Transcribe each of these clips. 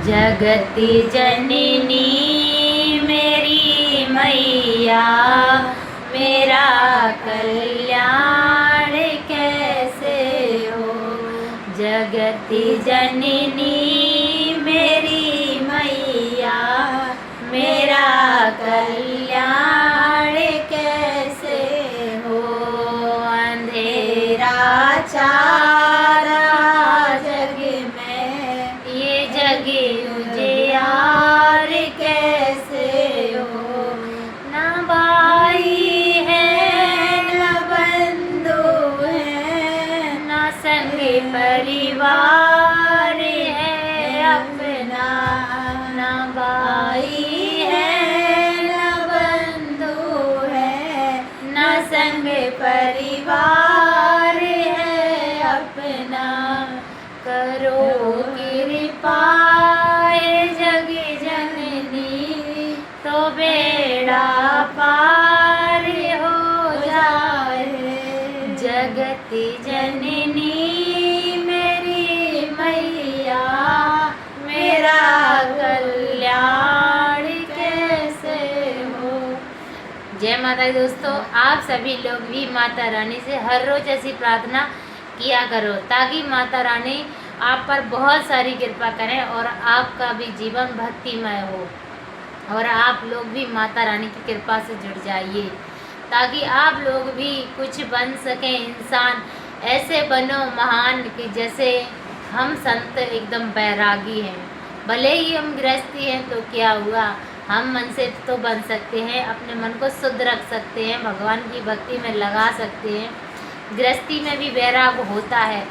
जगति जननी मेरी मैया, मेरा कल्याण कैसे हो। जगति जननी मेरी मैया, मेरा कल्याण कैसे हो। अंधेरा चारा जग में, ये जग उजियार कैसे हो। न भाई है न बंधु है, न संग परिवार है अपना। न भाई है न बंधु है, न संग परिवार है अपना। करो कृपा हे जग जननी, तो बेड़ा पार हो जाए। जगति जननी मेरी मैया, मेरा कल्याण कैसे हो। जय माता दी दोस्तों, आप सभी लोग भी माता रानी से हर रोज ऐसी प्रार्थना किया करो ताकि माता रानी आप पर बहुत सारी कृपा करें और आपका भी जीवन भक्तिमय हो और आप लोग भी माता रानी की कृपा से जुड़ जाइए ताकि आप लोग भी कुछ बन सकें। इंसान ऐसे बनो महान कि जैसे हम संत एकदम बैरागी हैं। भले ही हम गृहस्थी हैं तो क्या हुआ, हम मन से तो बन सकते हैं, अपने मन को शुद्ध रख सकते हैं, भगवान की भक्ति में लगा सकते हैं। गृहस्थी में भी वैराग होता है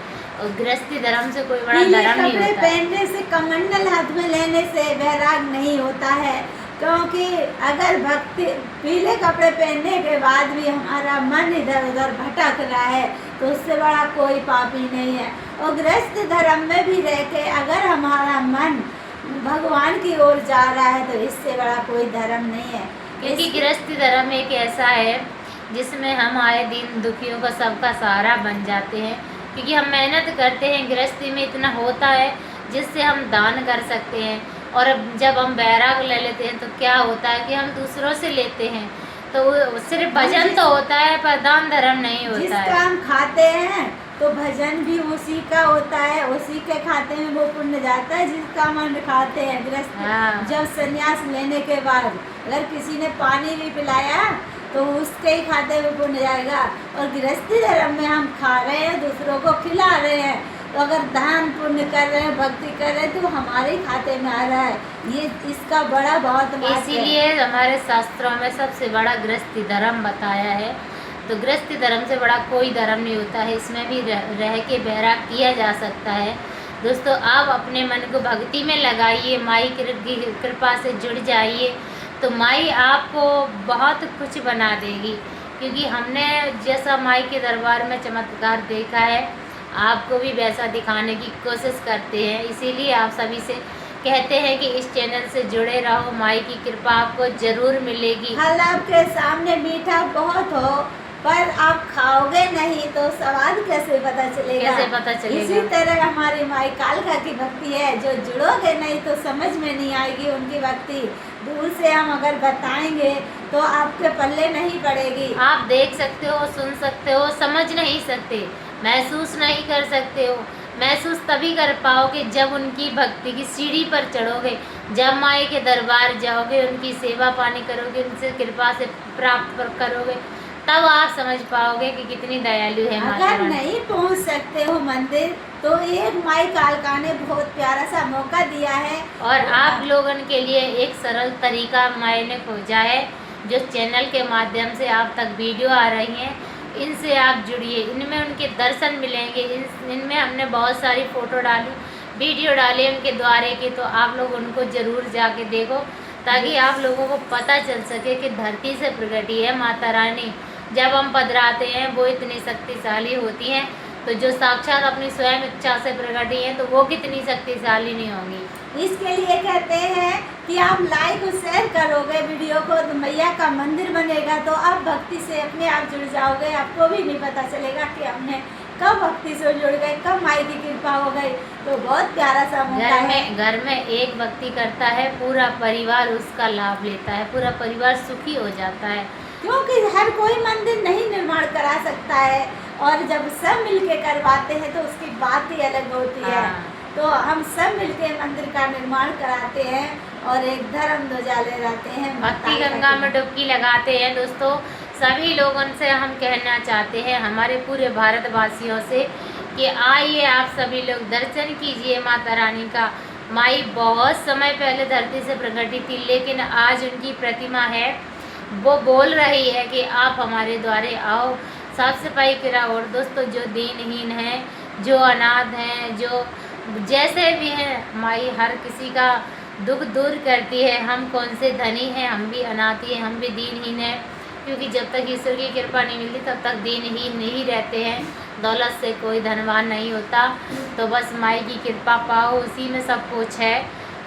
और गृहस्थी धर्म से कोई बड़ा धर्म नहीं होता। पहनने से, कमंडल हाथ में लेने से वैराग नहीं होता है, क्योंकि अगर भक्ति पीले कपड़े पहनने के बाद भी हमारा मन इधर उधर भटक रहा है तो उससे बड़ा कोई पापी नहीं है। और गृहस्थ धर्म में भी रह के अगर हमारा मन भगवान की ओर जा रहा है तो इससे बड़ा कोई धर्म नहीं है। क्योंकि गृहस्थी धर्म एक ऐसा है जिसमें हम आए दिन दुखियों का सबका सहारा बन जाते हैं, क्योंकि हम मेहनत करते हैं। गृहस्थी में इतना होता है जिससे हम दान कर सकते हैं, और जब हम बैराग ले लेते हैं तो क्या होता है कि हम दूसरों से लेते हैं, तो सिर्फ भजन तो होता है पर दान धर्म नहीं होता है। जिसका हम खाते हैं तो भजन भी उसी का होता है, उसी के खाते में वो पुण्य जाता है जिसका मन खाते हैं। गृहस्थ जब संन्यास लेने के बाद अगर किसी ने पानी भी पिलाया तो उसके ही खाते में पुण्य जाएगा। और गृहस्थी धर्म में हम खा रहे हैं, दूसरों को खिला रहे हैं, तो अगर दान पुण्य कर रहे हैं, भक्ति कर रहे हैं तो हमारे खाते में आ रहा है। ये इसका बड़ा बहुत महत्व है। इसीलिए हमारे शास्त्रों में सबसे बड़ा गृहस्थी धर्म बताया है। तो गृहस्थी धर्म से बड़ा कोई धर्म नहीं होता है, इसमें भी रह के बैराग किया जा सकता है। दोस्तों, आप अपने मन को भक्ति में लगाइए, माई की कृपा से जुड़ जाइए तो माई आपको बहुत कुछ बना देगी। क्योंकि हमने जैसा माई के दरबार में चमत्कार देखा है, आपको भी वैसा दिखाने की कोशिश करते हैं। इसीलिए आप सभी से कहते हैं कि इस चैनल से जुड़े रहो, माई की कृपा आपको जरूर मिलेगी। फल आपके सामने मीठा बहुत हो पर आप खाओगे नहीं तो स्वाद कैसे पता चलेगा। कैसे पता चलेगा। इसी तरह हमारी माई कालका की भक्ति है, जो जुड़ोगे नहीं तो समझ में नहीं आएगी उनकी भक्ति। दूर से हम अगर बताएंगे तो आपके पल्ले नहीं पड़ेगी। आप देख सकते हो, सुन सकते हो, समझ नहीं सकते, महसूस नहीं कर सकते हो। महसूस तभी कर पाओगे जब उनकी भक्ति की सीढ़ी पर चढ़ोगे, जब माई के दरबार जाओगे, उनकी सेवा पानी करोगे, उनसे कृपा से प्राप्त करोगे, तब आप समझ पाओगे कि कितनी दयालु है माता अगर रानी। नहीं पहुंच सकते हो मंदिर तो एक माई कालका ने बहुत प्यारा सा मौका दिया है और आप लोगों के लिए एक सरल तरीका माई ने खोजा है, जो चैनल के माध्यम से आप तक वीडियो आ रही हैं, इनसे आप जुड़िए, इनमें उनके दर्शन मिलेंगे। इनमें हमने बहुत सारी फ़ोटो डाली, वीडियो डाली उनके द्वारे की, तो आप लोग उनको ज़रूर जाके देखो ताकि आप लोगों को पता चल सके कि धरती से प्रगटी है माता रानी। जब हम पधराते हैं वो इतनी शक्तिशाली होती हैं, तो जो साक्षात अपनी स्वयं इच्छा से प्रगटी हैं तो वो कितनी शक्तिशाली नहीं होंगी। इसके लिए कहते हैं कि आप लाइक और शेयर करोगे वीडियो को तो मैया का मंदिर बनेगा, तो आप भक्ति से अपने आप जुड़ जाओगे। आपको भी नहीं पता चलेगा कि हमने कब भक्ति से जुड़ गए, कब माई की कृपा हो गई। तो बहुत प्यारा सा मौका है। घर में एक भक्ति करता है, पूरा परिवार उसका लाभ लेता है, पूरा परिवार सुखी हो जाता है। क्योंकि हर कोई मंदिर नहीं निर्माण करा सकता है, और जब सब मिलके करवाते हैं तो उसकी बात ही अलग होती है। हाँ। तो हम सब मिलके मंदिर का निर्माण कराते हैं और एक धर्म ध्वजा ले रहते हैं, भक्ति गंगा में डुबकी लगाते हैं। दोस्तों, सभी लोगों से हम कहना चाहते हैं, हमारे पूरे भारतवासियों से, कि आइए आप सभी लोग दर्शन कीजिए माता रानी का। माई बहुत समय पहले धरती से प्रकटी थी, लेकिन आज उनकी प्रतिमा है, वो बोल रही है कि आप हमारे द्वारे आओ, साफ सफाई कराओ। और दोस्तों, जो दीनहीन हैं, जो अनाथ हैं, जो जैसे भी हैं, माई हर किसी का दुख दूर करती है। हम कौन से धनी हैं, हम भी अनाथ ही हैं, हम भी दीनहीन हैं, क्योंकि जब तक ईश्वर की कृपा नहीं मिलती तब तक दीनहीन नहीं रहते हैं। दौलत से कोई धनवान नहीं होता, तो बस माई की कृपा पाओ, उसी में सब कुछ है।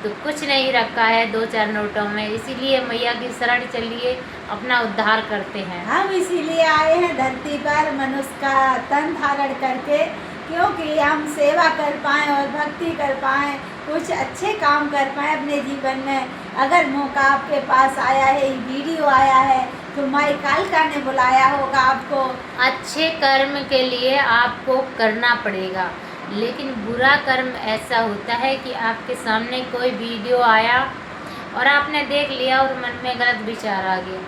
तो कुछ नहीं रखा है 2-4 नोटों में, इसीलिए मैया की शरण चलिए, अपना उद्धार करते हैं। हम इसीलिए आए हैं धरती पर मनुष्य का तन धारण करके, क्योंकि हम सेवा कर पाएँ और भक्ति कर पाएँ, कुछ अच्छे काम कर पाएँ अपने जीवन में। अगर मौका आपके पास आया है, वीडियो आया है, तो माई कालका ने बुलाया होगा आपको। अच्छे कर्म के लिए आपको करना पड़ेगा, लेकिन बुरा कर्म ऐसा होता है कि आपके सामने कोई वीडियो आया और आपने देख लिया और मन में गलत विचार आ गया,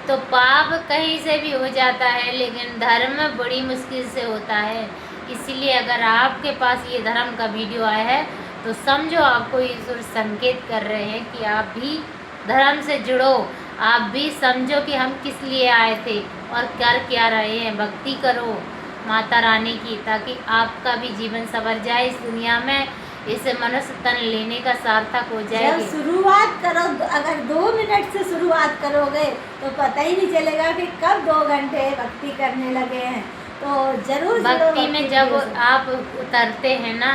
तो पाप कहीं से भी हो जाता है, लेकिन धर्म बड़ी मुश्किल से होता है। इसीलिए अगर आपके पास ये धर्म का वीडियो आया है, तो समझो आपको ईश्वर संकेत कर रहे हैं कि आप भी धर्म से जुड़ो, आप भी समझो कि हम किस लिए आए थे और कर क्या रहे हैं। भक्ति करो माता रानी की, ताकि आपका भी जीवन संवर जाए इस दुनिया में, इस मनुष्य तन लेने का सार्थक हो जब जाएगी। शुरुआत करो, अगर 2 मिनट से शुरुआत करोगे तो पता ही नहीं चलेगा कि कब 2 घंटे भक्ति करने लगे हैं। तो जरूर भक्ति में जब आप उतरते हैं ना,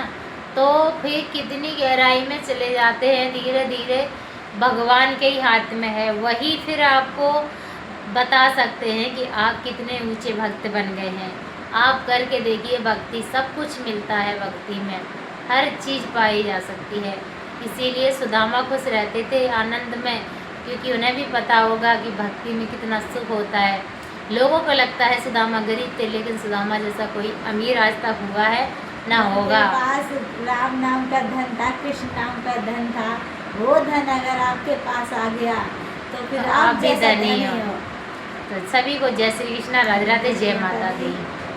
तो फिर कितनी गहराई में चले जाते हैं, धीरे धीरे भगवान के ही हाथ में है। वही फिर आपको बता सकते हैं कि आप कितने ऊंचे भक्त बन गए हैं। आप करके देखिए, भक्ति सब कुछ मिलता है, भक्ति में हर चीज़ पाई जा सकती है। इसीलिए सुदामा खुश रहते थे आनंद में, क्योंकि उन्हें भी पता होगा कि भक्ति में कितना सुख होता है। लोगों को लगता है सुदामा गरीब थे, लेकिन सुदामा जैसा कोई अमीर आज तक हुआ है ना होगा। पास राम नाम का धन था, कृष्ण नाम का धन था, वो धन अगर आपके पास आ गया तो फिर तो आप भी जैसा धनी हो। तो सभी को जय श्री कृष्णा, राधे राधे, जय माता दी।